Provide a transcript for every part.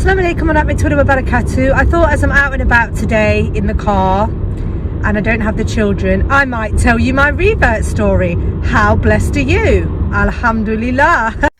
Assalamu alaikum wa rahmatullahi wa barakatuh. I thought as I'm out and about today in the car and I don't have the children, I might tell you my revert story. How blessed are you? Alhamdulillah.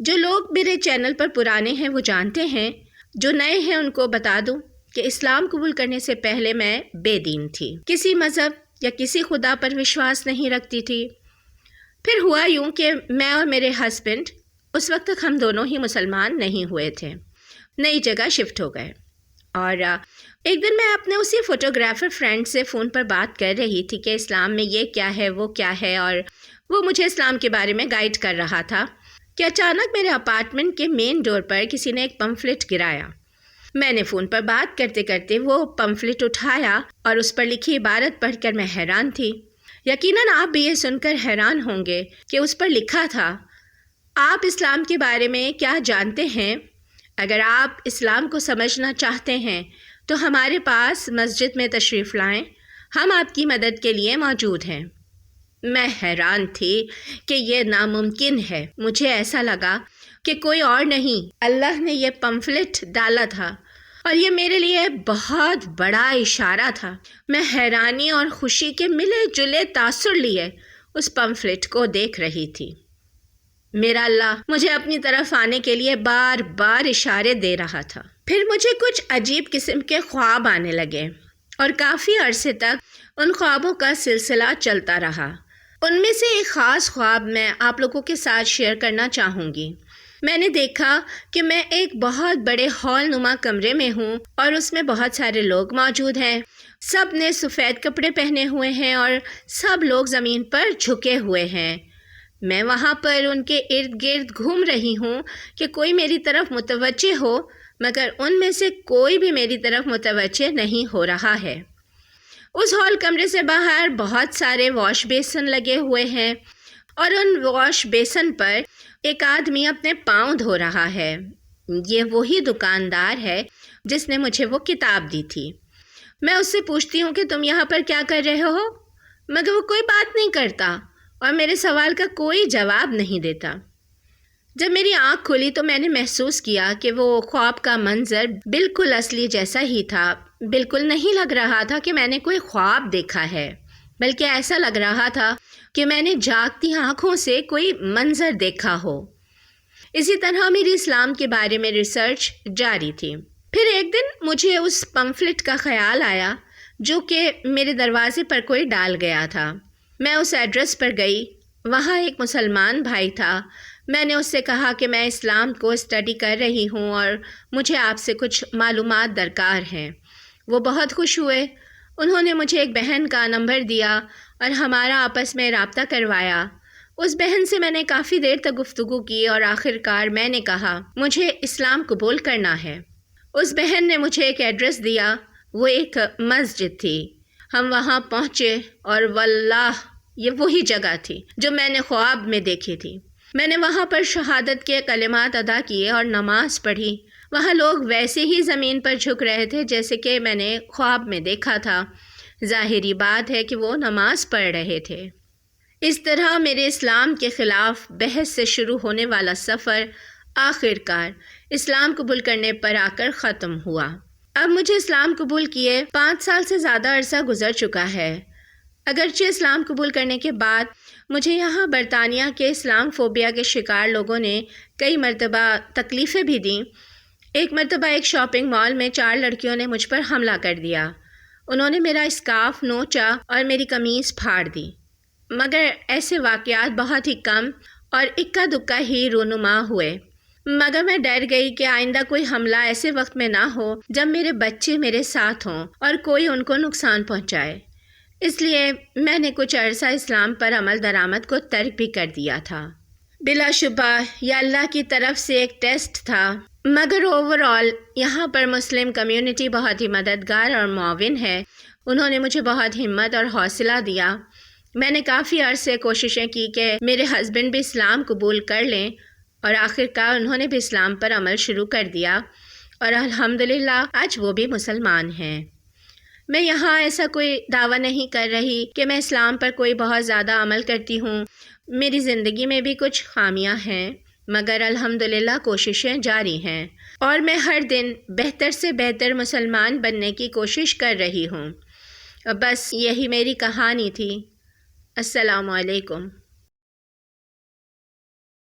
جو لوگ میرے channel پر پرانے ہیں وہ جانتے ہیں، جو نئے ہیں ان کو بتا دوں کہ اسلام قبول کرنے سے پہلے میں بے دین تھی، کسی مذہب یا کسی خدا پر وشواس نہیں رکھتی تھی۔ پھر ہوا یوں کہ میں اور میرے ہسبینڈ، اس وقت تک ہم دونوں ہی مسلمان نہیں ہوئے تھے، نئی جگہ شفٹ ہو گئے، اور ایک دن میں اپنے اسی فوٹوگرافر فرینڈ سے فون پر بات کر رہی تھی کہ اسلام میں یہ کیا ہے وہ کیا ہے، اور وہ مجھے اسلام کے بارے میں گائیڈ کر رہا تھا کہ اچانک میرے اپارٹمنٹ کے مین ڈور پر کسی نے ایک پمفلٹ گرایا۔ میں نے فون پر بات کرتے کرتے وہ پمفلٹ اٹھایا اور اس پر لکھی عبارت پڑھ کر میں حیران تھی۔ یقیناً آپ بھی یہ سن کر حیران ہوں گے کہ اس پر لکھا تھا، آپ اسلام کے بارے میں کیا جانتے ہیں؟ اگر آپ اسلام کو سمجھنا چاہتے ہیں تو ہمارے پاس مسجد میں تشریف لائیں، ہم آپ کی مدد کے لیے موجود ہیں۔ میں حیران تھی کہ یہ ناممکن ہے۔ مجھے ایسا لگا کہ کوئی اور نہیں، اللہ نے یہ پمفلٹ ڈالا تھا، اور یہ میرے لیے بہت بڑا اشارہ تھا۔ میں حیرانی اور خوشی کے ملے جلے تاثر لیے اس پمفلٹ کو دیکھ رہی تھی۔ میرا اللہ مجھے اپنی طرف آنے کے لیے بار بار اشارے دے رہا تھا۔ پھر مجھے کچھ عجیب قسم کے خواب آنے لگے، اور کافی عرصے تک ان خوابوں کا سلسلہ چلتا رہا۔ ان میں سے ایک خاص خواب میں آپ لوگوں کے ساتھ شیئر کرنا چاہوں گی۔ میں نے دیکھا کہ میں ایک بہت بڑے ہال نما کمرے میں ہوں، اور اس میں بہت سارے لوگ موجود ہیں۔ سب نے سفید کپڑے پہنے ہوئے ہیں اور سب لوگ زمین پر جھکے ہوئے ہیں۔ میں وہاں پر ان کے ارد گرد گھوم رہی ہوں کہ کوئی میری طرف متوجہ ہو، مگر ان میں سے کوئی بھی میری طرف متوجہ نہیں ہو رہا ہے۔ اس ہال کمرے سے باہر بہت سارے واش بیسن لگے ہوئے ہیں، اور ان واش بیسن پر ایک آدمی اپنے پاؤں دھو رہا ہے۔ یہ وہی دکاندار ہے جس نے مجھے وہ کتاب دی تھی۔ میں اس سے پوچھتی ہوں کہ تم یہاں پر کیا کر رہے ہو، مگر وہ کوئی بات نہیں کرتا اور میرے سوال کا کوئی جواب نہیں دیتا۔ جب میری آنکھ کھلی تو میں نے محسوس کیا کہ وہ خواب کا منظر بالکل اصلی جیسا ہی تھا۔ بالکل نہیں لگ رہا تھا کہ میں نے کوئی خواب دیکھا ہے، بلکہ ایسا لگ رہا تھا کہ میں نے جاگتی آنکھوں سے کوئی منظر دیکھا ہو۔ اسی طرح میری اسلام کے بارے میں ریسرچ جاری تھی۔ پھر ایک دن مجھے اس پمفلٹ کا خیال آیا جو کہ میرے دروازے پر کوئی ڈال گیا تھا۔ میں اس ایڈریس پر گئی، وہاں ایک مسلمان بھائی تھا۔ میں نے اس سے کہا کہ میں اسلام کو اسٹڈی کر رہی ہوں اور مجھے آپ سے کچھ معلومات درکار ہیں۔ وہ بہت خوش ہوئے۔ انہوں نے مجھے ایک بہن کا نمبر دیا اور ہمارا آپس میں رابطہ کروایا۔ اس بہن سے میں نے کافی دیر تک گفتگو کی اور آخر کار میں نے کہا مجھے اسلام قبول کرنا ہے۔ اس بہن نے مجھے ایک ایڈریس دیا، وہ ایک مسجد تھی۔ ہم وہاں پہنچے اور واللہ یہ وہی جگہ تھی جو میں نے خواب میں دیکھی تھی۔ میں نے وہاں پر شہادت کے کلمات ادا کیے اور نماز پڑھی۔ وہاں لوگ ویسے ہی زمین پر جھک رہے تھے جیسے کہ میں نے خواب میں دیکھا تھا۔ ظاہری بات ہے کہ وہ نماز پڑھ رہے تھے۔ اس طرح میرے اسلام کے خلاف بحث سے شروع ہونے والا سفر آخر کار اسلام قبول کرنے پر آ کر ختم ہوا۔ اب مجھے اسلام قبول کیے 5 سال سے زیادہ عرصہ گزر چکا ہے۔ اگرچہ اسلام قبول کرنے کے بعد مجھے یہاں برطانیہ کے اسلام فوبیا کے شکار لوگوں نے کئی مرتبہ تکلیفیں بھی دیں۔ ایک مرتبہ ایک شاپنگ مال میں 4 لڑکیوں نے مجھ پر حملہ کر دیا۔ انہوں نے میرا اسکارف نوچا اور میری قمیض پھاڑ دی، مگر ایسے واقعات بہت ہی کم اور اکا دکا ہی رونما ہوئے۔ مگر میں ڈر گئی کہ آئندہ کوئی حملہ ایسے وقت میں نہ ہو جب میرے بچے میرے ساتھ ہوں اور کوئی ان کو نقصان پہنچائے۔ اس لیے میں نے کچھ عرصہ اسلام پر عمل درآمد کو ترک بھی کر دیا تھا۔ بلا شبہ یہ اللہ کی طرف سے ایک ٹیسٹ تھا، مگر اوور آل یہاں پر مسلم کمیونٹی بہت ہی مددگار اور معاون ہے۔ انہوں نے مجھے بہت ہمت اور حوصلہ دیا۔ میں نے کافی عرصے کوششیں کی کہ میرے ہسبینڈ بھی اسلام قبول کر لیں، اور آخر کار انہوں نے بھی اسلام پر عمل شروع کر دیا، اور الحمدللہ آج وہ بھی مسلمان ہیں۔ میں یہاں ایسا کوئی دعویٰ نہیں کر رہی کہ میں اسلام پر کوئی بہت زیادہ عمل کرتی ہوں۔ میری زندگی میں بھی کچھ خامیاں ہیں، مگر الحمدللہ کوششیں جاری ہیں، اور میں ہر دن بہتر سے بہتر مسلمان بننے کی کوشش کر رہی ہوں۔ بس یہی میری کہانی تھی۔ السلام علیکم۔